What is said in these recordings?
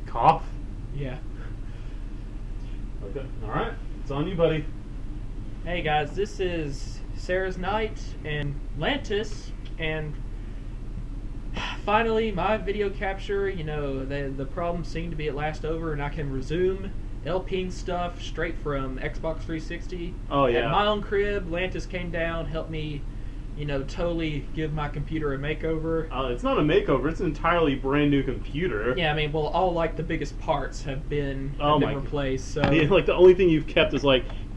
Cough. Yeah. Okay. All right. It's on you, buddy. Hey guys, this is Sarah's Night and Lantis, and finally my video capture, the problem seemed to be at last over, and I can resume LPing stuff straight from Xbox 360. Oh, yeah. At my own crib, Lantis came down, helped me, totally give my computer a makeover. It's not a makeover. It's an entirely brand new computer. Yeah, I mean, well, all, the biggest parts have been replaced, so... Yeah, the only thing you've kept is,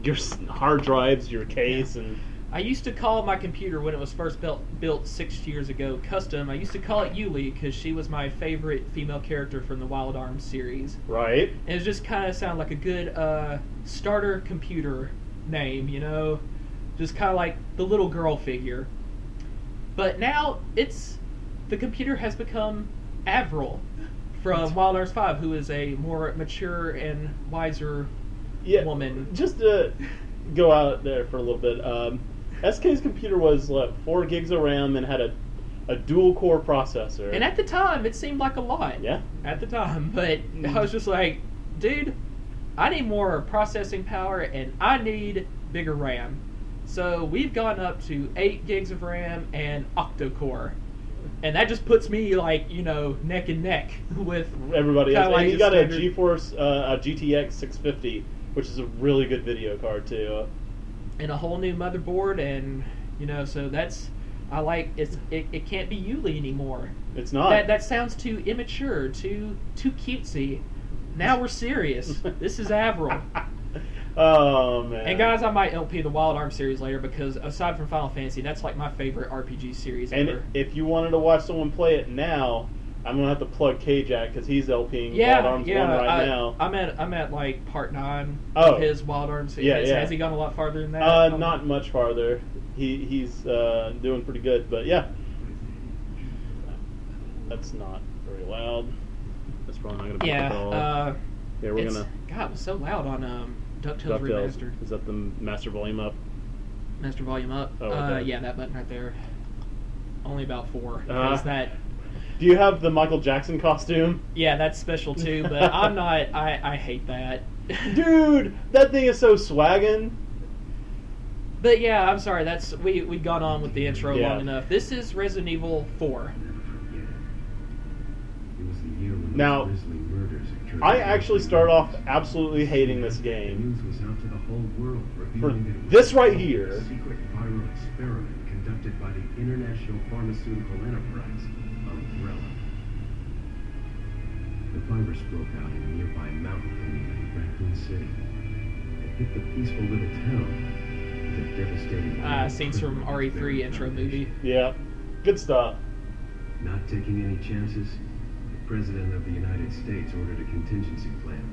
your hard drives, your case, and... I used to call my computer, when it was first built 6 years ago, custom. I used to call it Yuli because she was my favorite female character from the Wild Arms series. Right. And it just kind of sounded like a good starter computer name, Just kind of like the little girl figure. But now the computer has become Avril from Wild Arms 5, who is a more mature and wiser woman. Just to go out there for a little bit, SK's computer was 4 gigs of RAM and had a dual core processor. And at the time, it seemed like a lot. Yeah. At the time, but I was just like, dude, I need more processing power and I need bigger RAM. So we've gone up to 8 gigs of RAM and octa-core. And that just puts me neck and neck with everybody else. And you got standard... a GeForce GTX 650, which is a really good video card too. And a whole new motherboard, and so that's it can't be Yuli anymore. It's not. That sounds too immature, too cutesy. Now we're serious. This is Avril. Oh man. And guys, I might LP the Wild Arms series later because aside from Final Fantasy, that's my favorite RPG series ever. And if you wanted to watch someone play it now, I'm gonna have to plug K-Jack because he's LPing Wild Arms 1 right now. I'm at part 9 of his Wild Arms series. Has he gone a lot farther than that? Not much farther. He's doing pretty good, but yeah. That's not very loud. That's probably not gonna be at all. We're gonna. God, it was so loud on DuckTales Remastered. Is that the master volume up? Master volume up. Oh, okay. Yeah, that button right there. Only about 4. Because that. Do you have the Michael Jackson costume? Yeah, that's special too, but I'm not. I hate that. Dude, that thing is so swaggin'. But yeah, I'm sorry. We've gone on with the intro long enough. This is Resident Evil 4. Now, I actually start off absolutely hating this game for this right here. A secret viral experiment conducted by the international pharmaceutical enterprise Umbrella. The virus broke out in a nearby mountain community, Raccoon City. It hit the peaceful little town with a devastating... Scenes from RE3 intro movie. Yeah, good stuff. Not taking any chances, the President of the United States ordered a contingency plan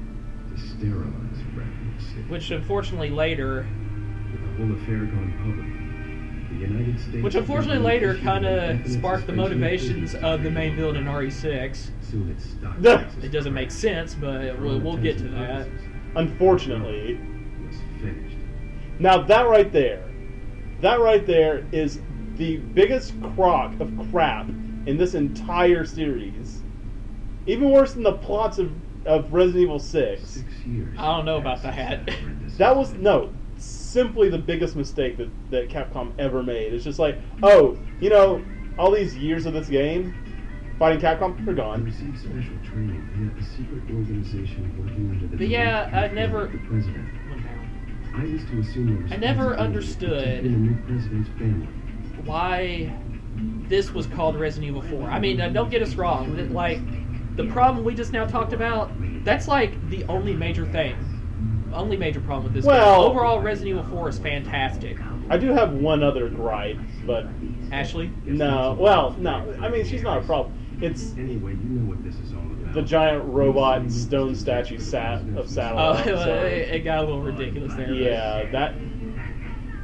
to sterilize Raccoon City. Which unfortunately later... With the whole affair gone public, the United States... Which unfortunately later kind of sparked the motivations of the main villain in RE6. Soon it stopped. It doesn't make sense, but we'll get to that. Unfortunately. Was finished. Now that right there is the biggest crock of crap in this entire series. Even worse than the plots of Resident Evil 6. 6 years. I don't know about that. That was, simply the biggest mistake that Capcom ever made. It's just like, all these years of this game, fighting Capcom, they're I gone. received special training in a secret organization working under the But yeah, I never... of the president. I was to assume I never understood in a new president's family. why this was called Resident Evil 4. I mean, don't get us wrong. The problem we just now talked about, that's the only major thing. Only major problem with this game. Overall, Resident Evil 4 is fantastic. I do have one other gripe, but... Ashley? No. I mean, she's not a problem. It's Anyway, you know what this is all about. the giant robot stone statue of Satellite. It got a little ridiculous there. Yeah, that...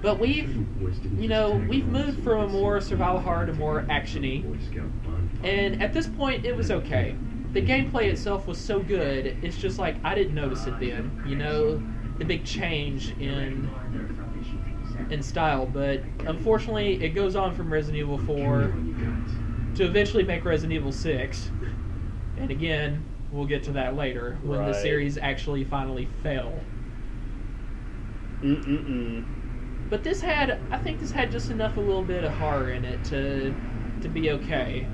But we've moved from a more survival horror to more action-y. And at this point, it was okay. The gameplay itself was so good, it's just I didn't notice it then. The big change in style. But unfortunately, it goes on from Resident Evil 4 to eventually make Resident Evil 6. And again, we'll get to that later when the Right. series actually finally fell. But I think this had just enough a little bit of horror in it to be okay.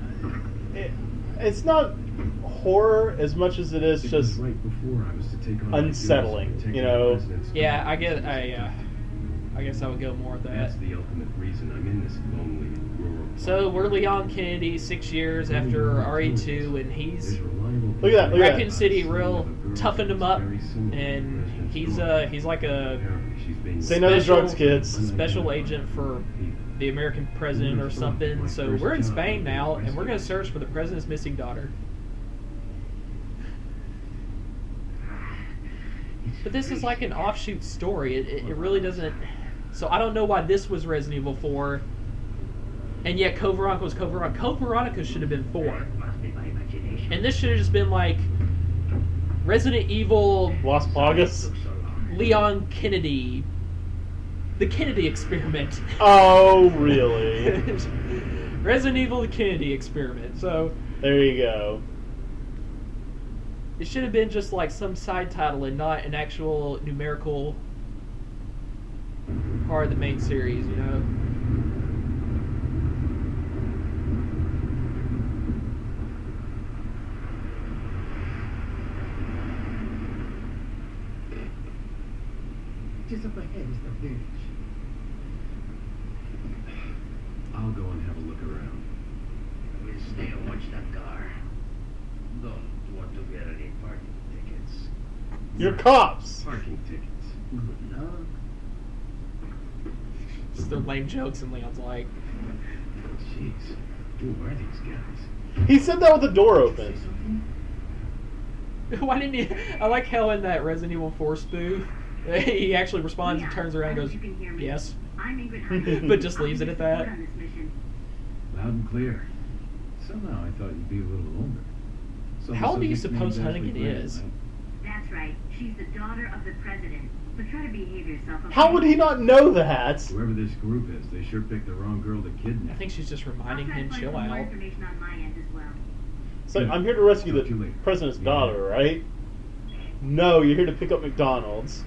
It's not horror as much as it is just right before I was to take on unsettling, you know? Yeah, I guess I would go more with that. That's the ultimate reason I'm in this lonely rural. So we're Leon Kennedy 6 years after RE2, and he's Look at that, look at Raccoon that. City real toughened him up, and he's like a Say no to drugs, kids. special agent for the American president or something. So we're in Spain now, and we're going to search for the president's missing daughter. But this is like an offshoot story. It really doesn't... So I don't know why this was Resident Evil 4, and yet Code Veronica was Code Veronica. Code Veronica should have been 4. And this should have just been like Resident Evil... Las Plagas? Leon Kennedy. The Kennedy Experiment. Oh, really? Resident Evil: The Kennedy Experiment. So There you go. it should have been just like some side title and not an actual numerical part of the main series, you know? Just up ahead is the village. I'll go and have a look around. We'll stay and watch that car. Don't want to get any parking tickets. You're cops! Parking tickets. Good luck. Just the lame jokes, and Leon's like, Jeez, who are these guys? He said that with the door Say open. something? why didn't he? I like how in that Resident Evil 4 spoof, he actually responds and turns around and goes, yes. I'm Ingrid Hunter. But just leaves it at that. On this mission. Loud and clear. Somehow I thought you'd be a little older. So How old do you subject suppose name's Hunnigan Ashley Graham, is? right? That's right. She's the daughter of the president. But try to behave yourself. Okay? How would he not know that? Whoever this group is, they sure picked the wrong girl to I kidnap. think she's just I'll reminding try to him, find chill some more out. information on my end as well. So I'm here to rescue Talk to you the later. president's Yeah. daughter, right? No, you're here to pick up McDonald's.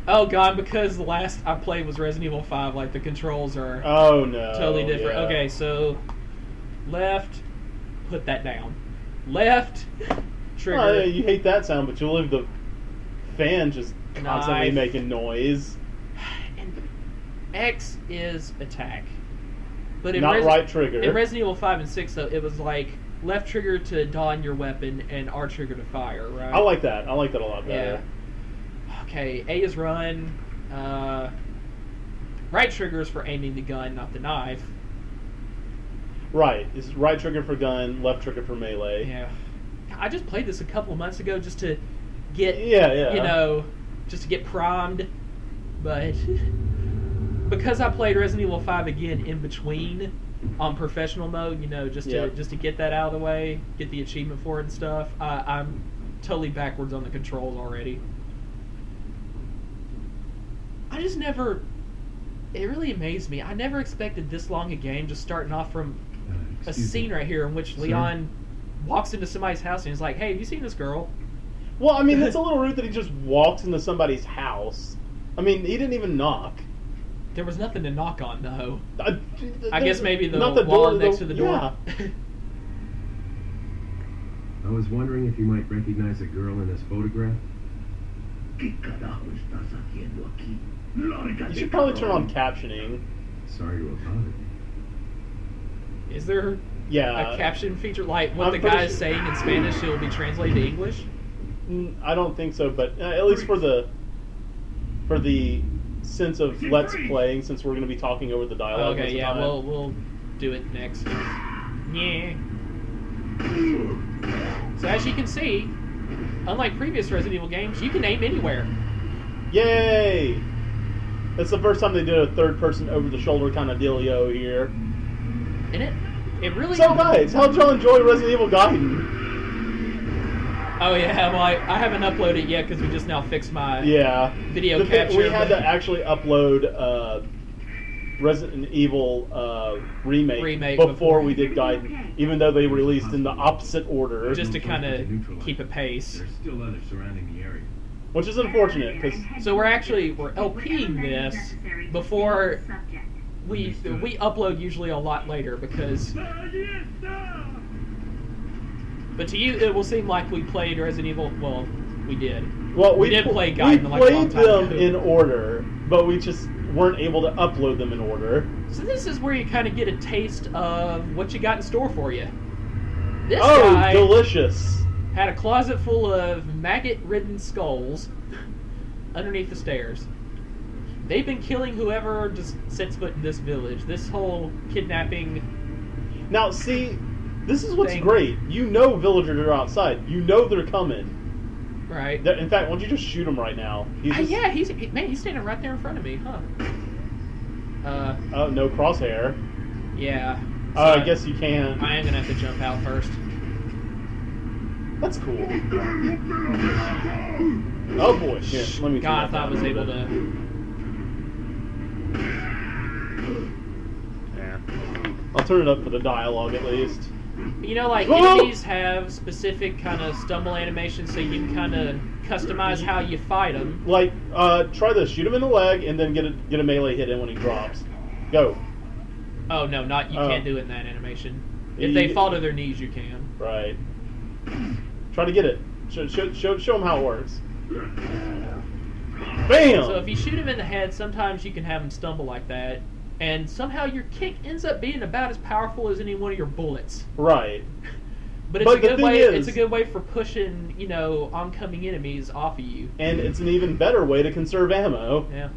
Oh god, because the last I played was Resident Evil 5, like the controls are Oh no. totally different. yeah. Okay, so left, put that down. Left, trigger. Oh, yeah, you hate that sound, but you'll leave the fan just constantly Knife. making noise. And X is attack. But in Not right trigger. In Resident Evil 5 and 6, though, it was like left trigger to don your weapon and R trigger to fire, right? I like that. I like that a lot better. Yeah. Okay, A is run. Right trigger is for aiming the gun, not the knife. Right. It's right trigger for gun, left trigger for melee. Yeah. I just played this a couple of months ago just to get, Yeah. you know, just to get primed. But because I played Resident Evil 5 again in between on professional mode, you know, just to get that out of the way, get the achievement for it and stuff, I'm totally backwards on the controls already. I just never... It really amazed me. I never expected this long a game just starting off from a Excuse scene me. right here in which Sir? Leon walks into somebody's house and he's like, hey, have you seen this girl? Well, I mean, it's a little rude that he just walks into somebody's house. I mean, he didn't even knock. There was nothing to knock on, though. I I guess maybe the not the wall door, next to the door. Yeah. I was wondering if you might recognize a girl in this photograph. ¿Qué carajo estás haciendo aquí? Lárgate, You should probably turn on cabrón. captioning. Sorry to have bothered you. Is there Yeah. a caption feature? Like what I'm the pretty guy is sure- saying in Spanish, it will be translated to English? I don't think so, but at least for the sense of let's playing, since we're going to be talking over the dialogue. most Okay, of the yeah, time. we'll do it next. Yeah. So as you can see, unlike previous Resident Evil games, you can aim anywhere. Yay! That's the first time they did a third-person over-the-shoulder kind of dealio here. And it really... So, guys, how'd y'all enjoy Resident Evil Gaiden? Oh yeah, well I haven't uploaded it yet because we just now fixed my Yeah. video The thing- capture. We had but- to actually upload Resident Evil remake before we did Gaiden, even though they released in the opposite order. Just to kind of keep a pace. There's still others surrounding the area. Which is unfortunate, because... So we're LPing this before we upload usually a lot later, because... But to you, it will seem like we played Resident Evil... Well, we did. Well, we did play Gaiden like a long time time ago. them in order, but we just weren't able to upload them in order. So this is where you kind of get a taste of what you got in store for you. This Oh, guy delicious! had a closet full of maggot-ridden skulls underneath the stairs. They've been killing whoever just sets foot in this village. This whole kidnapping... Now, see, this is what's thing. great. You know villagers are outside. You know they're coming. Right. In fact, why don't you just shoot him right now? Yeah, he's standing right there in front of me, huh? Oh, no crosshair. Yeah. So I guess you can. I am gonna have to jump out first. That's cool. Oh boy. Here, let me. God, I thought I was able to. Yeah. I'll turn it up for the dialogue at least. You know, like, Whoa! enemies have specific kind of stumble animations, so you can kind of customize how you fight them. Like, try this. Shoot him in the leg, and then get a melee hit in when he drops. Go. Oh, no, you can't do it in that animation. If they fall to their knees, you can. Right. Try to get it. Show them how it works. Bam! So if you shoot him in the head, sometimes you can have him stumble like that, and somehow your kick ends up being about as powerful as any one of your bullets. Right. But it's a good way. It's a good way for pushing, oncoming enemies off of you. And it's an even better way to conserve ammo. Yeah.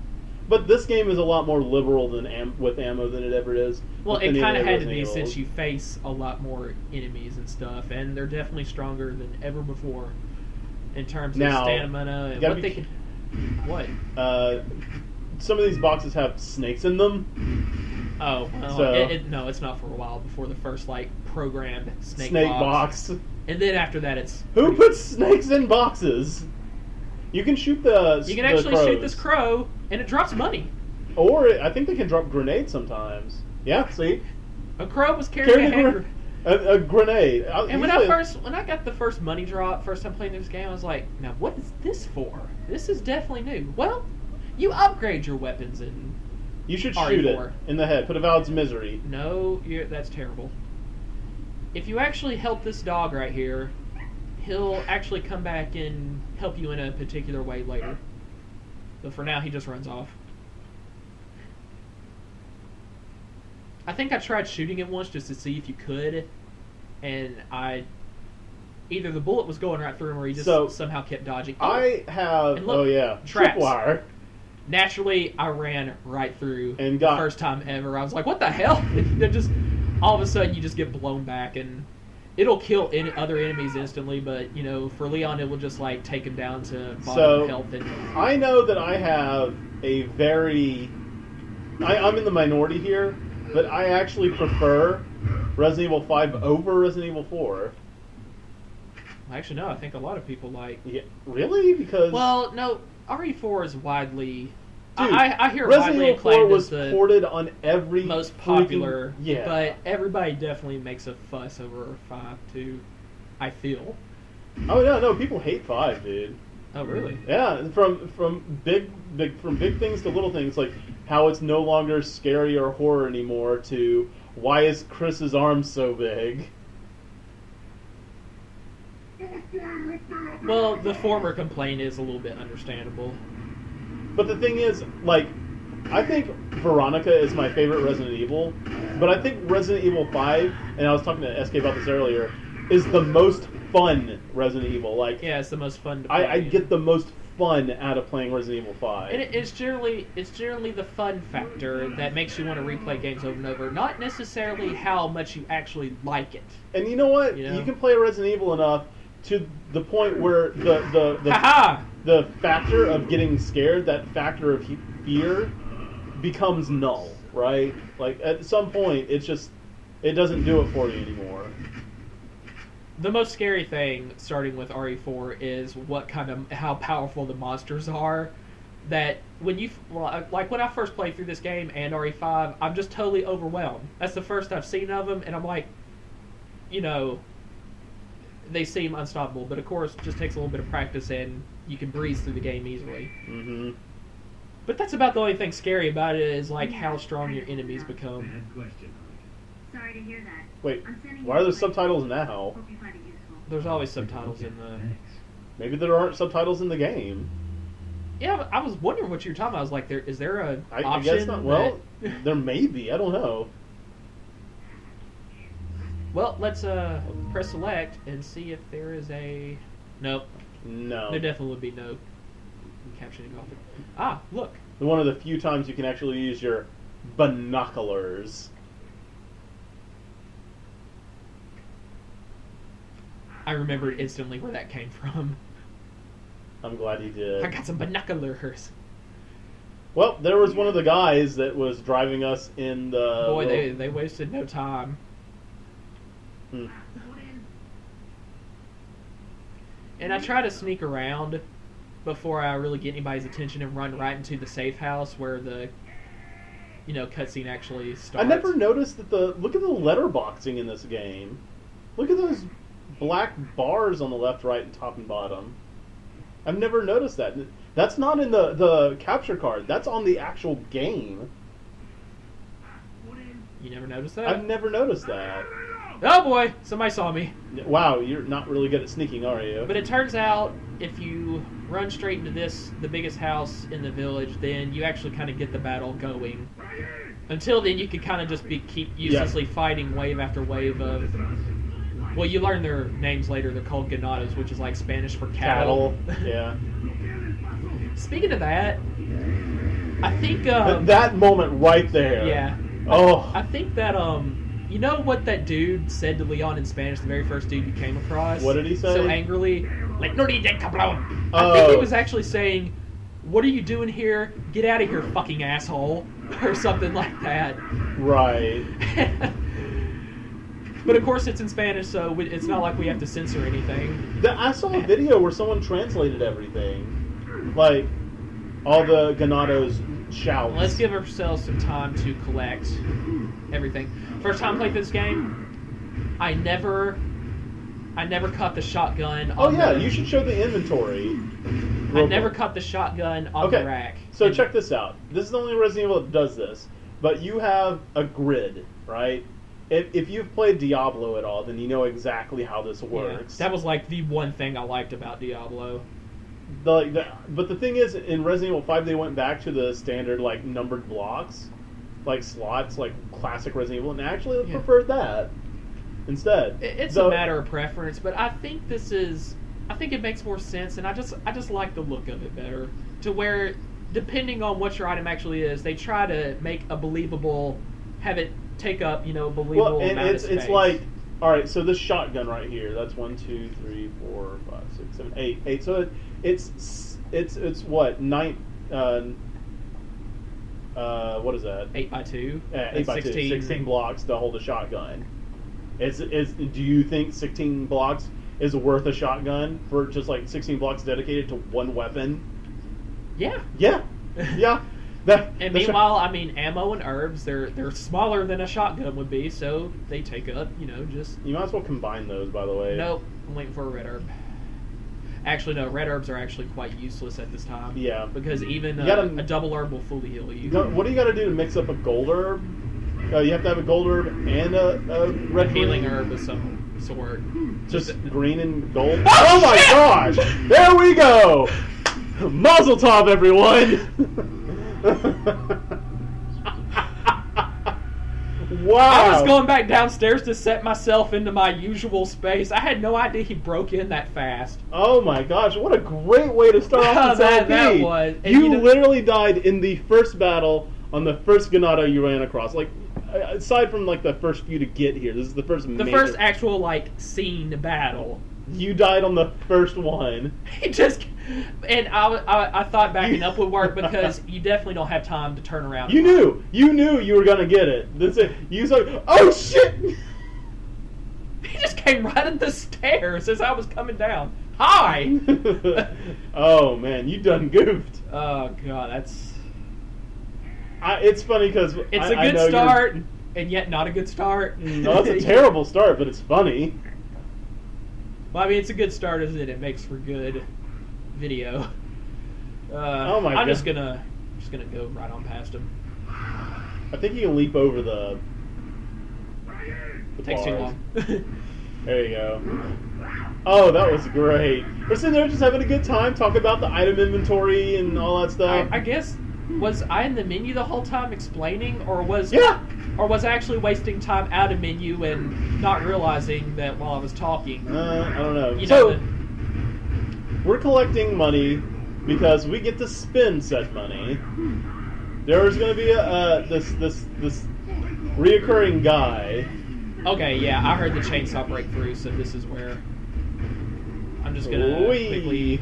But this game is a lot more liberal with ammo than it ever is. Well, with it any kind of other had to Resident be Evils. since you face a lot more enemies and stuff, and they're definitely stronger than ever before in terms of Now, stamina and gotta what be they can. What? Some of these boxes have snakes in them. Oh, well, So- no, it's not for a while before the first programmed snake box. and then after that it's. Who puts snakes in boxes? You can shoot the. You can actually shoot this crow, and it drops money. Or I think they can drop grenades sometimes. Yeah, see, A crow was carrying a grenade. And when I got the first money drop, first time playing this game, I was like, now what is this for? This is definitely new. Well, you upgrade your weapons in you should RE4. shoot it in the head. Put a valve's misery. No, that's terrible. If you actually help this dog right here, he'll actually come back and help you in a particular way later. But for now, he just runs off. I think I tried shooting it once just to see if you could, and either the bullet was going right through him or he just somehow kept dodging. I have, and look, traps. Tripwire. Naturally, I ran right through And the first time ever. I was like, what the hell? And then just, all of a sudden, you just get blown back, and it'll kill other enemies instantly, but, for Leon, it will just, take him down to bottom health. And I know that I have a very... I'm in the minority here, but I actually prefer Resident Evil 5 over Resident Evil 4. Actually, no, I think a lot of people like... Yeah, really? Because... Well, no, RE4 is widely... Dude, I hear Resident widely Evil 4 acclaimed was as the ported on every most popular, yeah. But everybody definitely makes a fuss over 5 too, I feel. Oh yeah, no, people hate 5, dude. Oh really? Yeah, from big things to little things, like how it's no longer scary or horror anymore, to why is Chris's arm so big? Well, the former complaint is a little bit understandable. But the thing is, I think Veronica is my favorite Resident Evil, but I think Resident Evil 5, and I was talking to SK about this earlier, is the most fun Resident Evil. Yeah, it's the most fun to play. I get the most fun out of playing Resident Evil 5. And it's generally the fun factor that makes you want to replay games over and over, not necessarily how much you actually like it. And you know what? You can play Resident Evil enough to the point where the factor of getting scared, that factor of fear, becomes null, right? At some point, it doesn't do it for you anymore. The most scary thing, starting with RE4, is how powerful the monsters are. that when like when I first played through this game and RE5, I'm just totally overwhelmed. That's the first I've seen of them, and I'm like, you know, they seem unstoppable. But of course, it just takes a little bit of practice, and you can breeze through the game easily. Mm-hmm. But that's about the only thing scary about it is like how strong your enemies become. Bad question. Sorry to hear that. Wait, I'm sending why you are there a link. subtitles now? Hope you find it useful. There's always subtitles in the. Thanks. Maybe there aren't subtitles in the game. Yeah, I was wondering what you were talking about. I was like, is there a I option? guess not. Well, that- there may be. I don't know. Well, let's press select and see if there is a. Nope, No. there definitely would be no captioning off it. Ah, look. One of the few times you can actually use your binoculars. I remembered instantly where that came from. I'm glad you did. I got some binoculars. Well, there was one of the guys that was driving us in the... Boy, they wasted no time. Hmm. And I try to sneak around before I really get anybody's attention and run right into the safe house where the, you know, cutscene actually starts. I never noticed that look at the letterboxing in this game. Look at those black bars on the left, right, and top and bottom. I've never noticed that. That's not in the capture card. That's on the actual game. You never noticed that? I've never noticed that. Oh boy, somebody saw me. Wow, you're not really good at sneaking, are you? But it turns out if you run straight into the biggest house in the village, then you actually kind of get the battle going. Until then, you can kind of just keep uselessly fighting wave after wave of... Well, you learn their names later. They're called ganados, which is like Spanish for cattle. Yeah. Speaking of that, I think... that moment right there. Yeah. Oh. I think that, you know what that dude said to Leon in Spanish, the very first dude you came across? What did he say? So angrily, like, no need that cabrón. Oh. I think he was actually saying, what are you doing here? Get out of here, fucking asshole. Or something like that. Right. But of course it's in Spanish, so it's not like we have to censor anything. I saw a video where someone translated everything. Like, all the ganados shouts. Let's give ourselves some time to collect everything. First time I played this game, I never caught the shotgun on you should show the inventory. I never caught the shotgun on the rack. So check this out. This is the only Resident Evil that does this. But you have a grid, right? If you've played Diablo at all, then you know exactly how this works. Yeah, that was like the one thing I liked about Diablo. But the thing is, in Resident Evil 5, they went back to the standard like numbered blocks, like slots, like classic Resident Evil, and actually I preferred that instead. It's a matter of preference, but I think I think it makes more sense, and I just like the look of it better. To where, depending on what your item actually is, they try to make a believable, have it take up, you know, a believable amount of space. It's like, all right, so this shotgun right here, that's 1, 2, 3, 4, 5, 6, 7, 8. So it's what, what is that? 8x2. 8x2, 16 blocks to hold a shotgun. Do you think 16 blocks is worth a shotgun for just like 16 blocks dedicated to one weapon? Yeah. Yeah. Yeah. And meanwhile, I mean, ammo and herbs, they're smaller than a shotgun would be, so they take up, you know, just... You might as well combine those, by the way. Nope, I'm waiting for a red herb. Actually, no, red herbs are actually quite useless at this time. Yeah. Because even a double herb will fully heal you. What do you got to do to mix up a gold herb? You have to have a gold herb and a red healing green? herb of some sort. Just green and gold? Oh my gosh! There we go! Mazel tov, everyone! Wow! I was going back downstairs to set myself into my usual space. I had no idea he broke in that fast. Oh my gosh, what a great way to start off this LP! That was. And you literally died in the first battle on the first Ganado you ran across. Like, aside from like the first few to get here, this is the first first actual like scene battle. You died on the first one. He just, and I thought backing up would work because you definitely don't have time to turn around. You knew you were gonna get it. You was like, oh shit! He just came right up the stairs as I was coming down. Hi! Oh man, you done goofed. Oh god, that's... It's funny because It's a good start, and yet not a good start. No, it's a terrible start, but it's funny. Well, I mean, it's a good start, isn't it? It makes for good video. Oh my god. I'm just gonna go right on past him. I think you can leap over the Takes too bars. long. There you go. Oh, that was great. We're sitting there just having a good time, talking about the item inventory and all that stuff. I guess, was I in the menu the whole time explaining, or was Yeah! or was I actually wasting time out of menu and not realizing that while I was talking? I don't know. You So, know, we're collecting money because we get to spend said money. There's going to be this reoccurring guy. okay, yeah, I heard the chainsaw break through, so this is where I'm just gonna Whee! quickly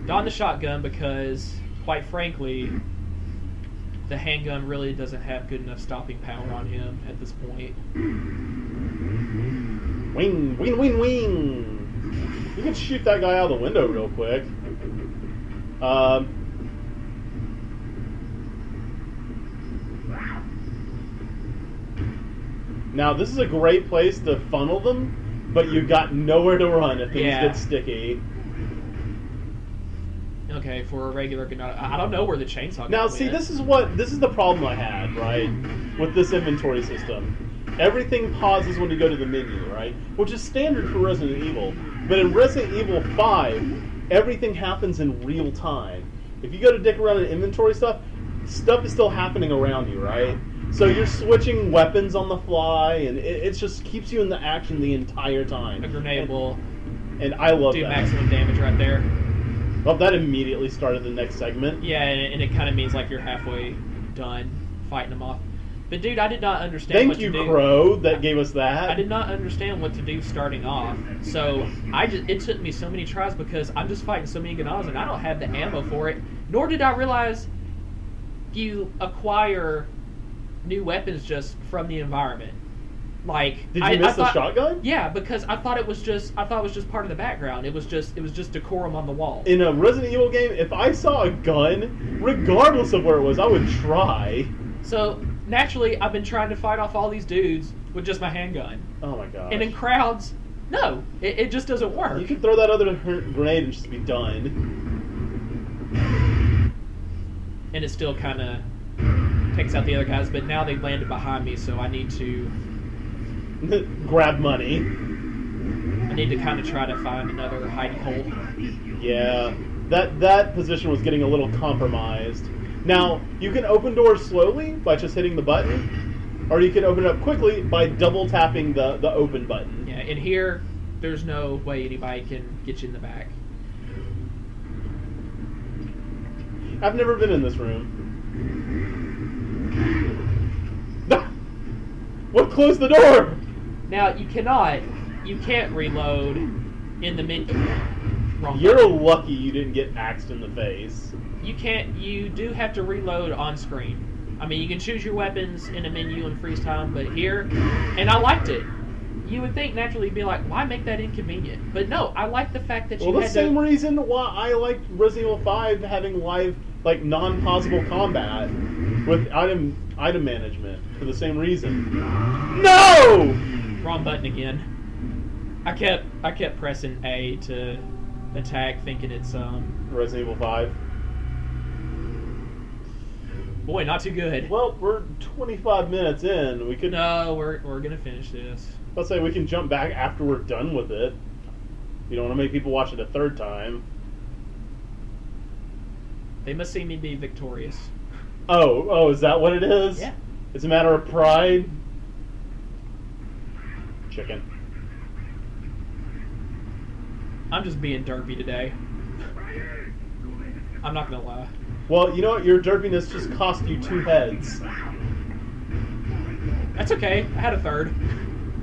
don the shotgun because, quite frankly, the handgun really doesn't have good enough stopping power on him at this point. Wing, wing, wing, wing. You can shoot that guy out of the window real quick. Now, this is a great place to funnel them, but you got nowhere to run if things Yeah. get sticky. Okay, for a regular gun, I don't know where the chainsaw. Now, gun see, went. this is the problem I had, right, with this inventory system. Everything pauses when you go to the menu, right, which is standard for Resident Evil. But in Resident Evil 5, everything happens in real time. If you go to dick around in inventory stuff is still happening around you, right? So you're switching weapons on the fly, and it just keeps you in the action the entire time. A grenade will And I love do that. maximum damage right there. Well, that immediately started the next segment. Yeah, and it kind of means like you're halfway done fighting them off. But dude, I did not understand Thank what you, to do. Crow, that gave us that. I did not understand what to do starting off. So it took me so many tries because I'm just fighting so many Ganadas and I don't have the ammo for it. Nor did I realize you acquire new weapons just from the environment. Like, Did you miss the thought, shotgun? Yeah, because I thought it was just part of the background. It was just decorum on the wall. In a Resident Evil game, if I saw a gun, regardless of where it was, I would try. So naturally, I've been trying to fight off all these dudes with just my handgun. Oh my god. And in crowds, no, it just doesn't work. You could throw that other grenade and just be done. And it still kind of takes out the other guys, but now they've landed behind me, so I need to Grab money. kind of try to find another hiding hole. Yeah. That position was getting a little compromised. Now, you can open doors slowly by just hitting the button, or you can open it up quickly by double tapping the open button. Yeah, and here, there's no way anybody can get you in the back. I've never been in this room. What closed the door? Now, you can't reload in the menu. Wrong You're button. lucky you didn't get axed in the face. You do have to reload on screen. I mean, you can choose your weapons in a menu and freeze time, but here, and I liked it. You would think naturally you'd be like, why make that inconvenient? But no, I like the fact that you Well, the had same to... reason why I liked Resident Evil 5 having live, like, non-pausable combat with item management for the same reason. No! Wrong button again. I kept pressing A to attack, thinking it's Resident Evil 5. boy, not too good. Well, we're 25 minutes in. We could. No, we're gonna finish this. Let's say we can jump back after we're done with it. You don't want to make people watch it a third time. They must see me be victorious. Oh, is that what it is? Yeah. It's a matter of pride. Chicken. I'm just being derpy today. I'm not gonna lie. Well, you know what? Your derpiness just cost you 2 heads. That's okay. I had a third.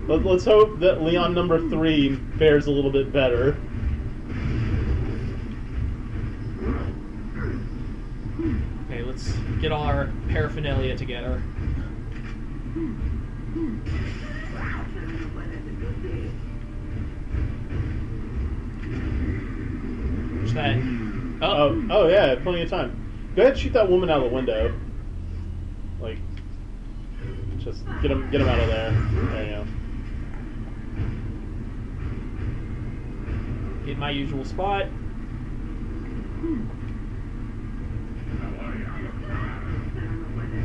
Let's hope that Leon number 3 fares a little bit better. Okay, let's get all our paraphernalia together. that. Oh yeah, plenty of time. Go ahead and shoot that woman out of the window. Like, just get him out of there. There you go. In my usual spot.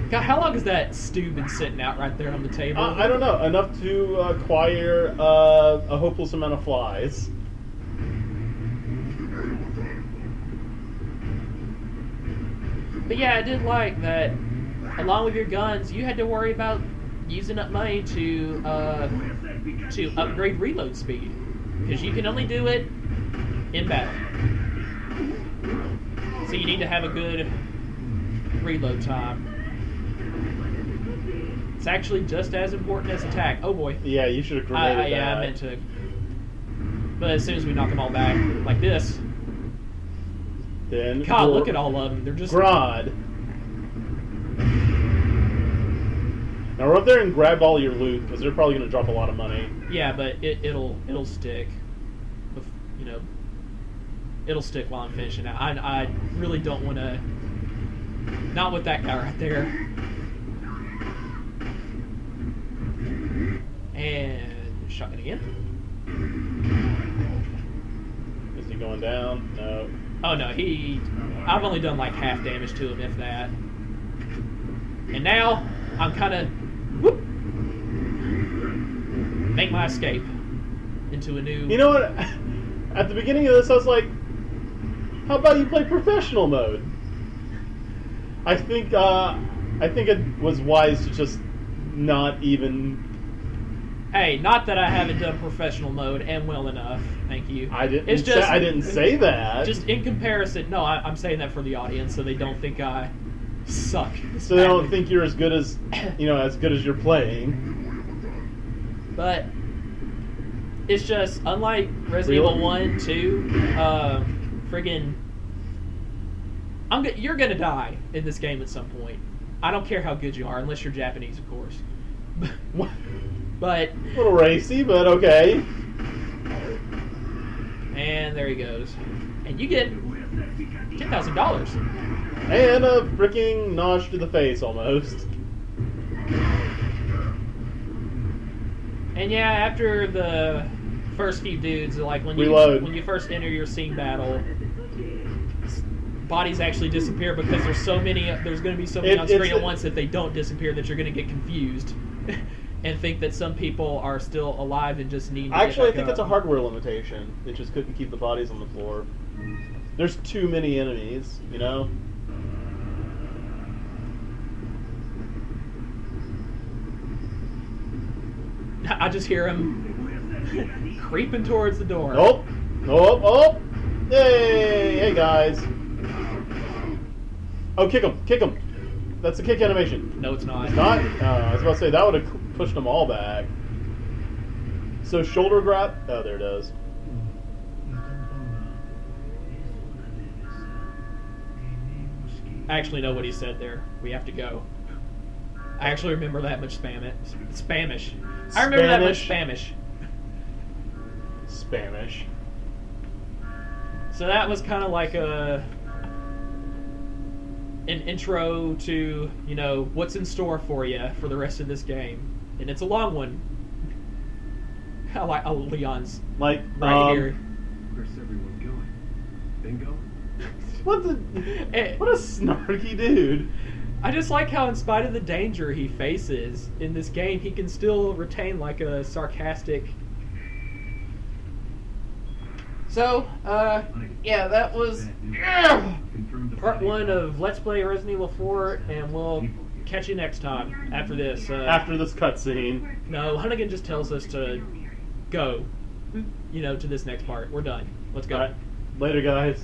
God, how long has that stew been sitting out right there on the table? I don't know. Enough to acquire a hopeless amount of flies. But yeah, I did like that. Along with your guns, you had to worry about using up money to upgrade reload speed, because you can only do it in battle. So you need to have a good reload time. It's actually just as important as attack. Oh boy. Yeah, you should have grenaded that. Yeah, I meant to. But as soon as we knock them all back, like this. Then God, look at all of them. They're just. Grodd. Now run up there and grab all your loot, because they're probably going to drop a lot of money. Yeah, but it'll stick. You know, it'll stick while I'm finishing out. I really don't want to. Not with that guy right there. And shotgun again. Is he going down? No. Oh no, I've only done like half damage to him, if that. And now I'm kind of make my escape into a new. You know what? At the beginning of this, I was like, "How about you play professional mode?" I think it was wise to just not even. Hey, not that I haven't done professional mode and well enough. Thank you. I didn't say that. Just in comparison, no, I'm saying that for the audience, so they don't think I suck. So they don't think you're as good as as good as you're playing. But it's just unlike Resident Evil 1, 2, friggin'. You're gonna die in this game at some point. I don't care how good you are, unless you're Japanese, of course. But a little racy, but okay. And there he goes. And you get $10,000. And a freaking notch to the face, almost. And yeah, after the first few dudes, like when you first enter your scene battle, bodies actually disappear because there's so many. There's going to be so many on screen at once that they don't disappear that you're going to get confused. And think that some people are still alive and just need to Actually, I get think back it's up. a hardware limitation. It just couldn't keep the bodies on the floor. There's too many enemies, you know? I just hear him creeping towards the door. Oh! Hey guys! Oh, kick him! That's a kick animation. No, it's not. It's not? I was about to say, that would have pushed them all back. So shoulder grab? Oh, there it is. I actually know what he said there. We have to go. I actually remember that much Spanish. I remember that much Spanish. Spanish. So that was kind of like an intro to, what's in store for you for the rest of this game. And it's a long one. I like Leon's like right here. Where's everyone going? Bingo? What a snarky dude. I just like how, in spite of the danger he faces in this game, he can still retain like a sarcastic. So, yeah, that was part 1 of Let's Play Resident Evil 4, and we'll catch you next time after this. After this cutscene. No, Hunnigan just tells us to go, to this next part. We're done. Let's go. All right. Later, guys.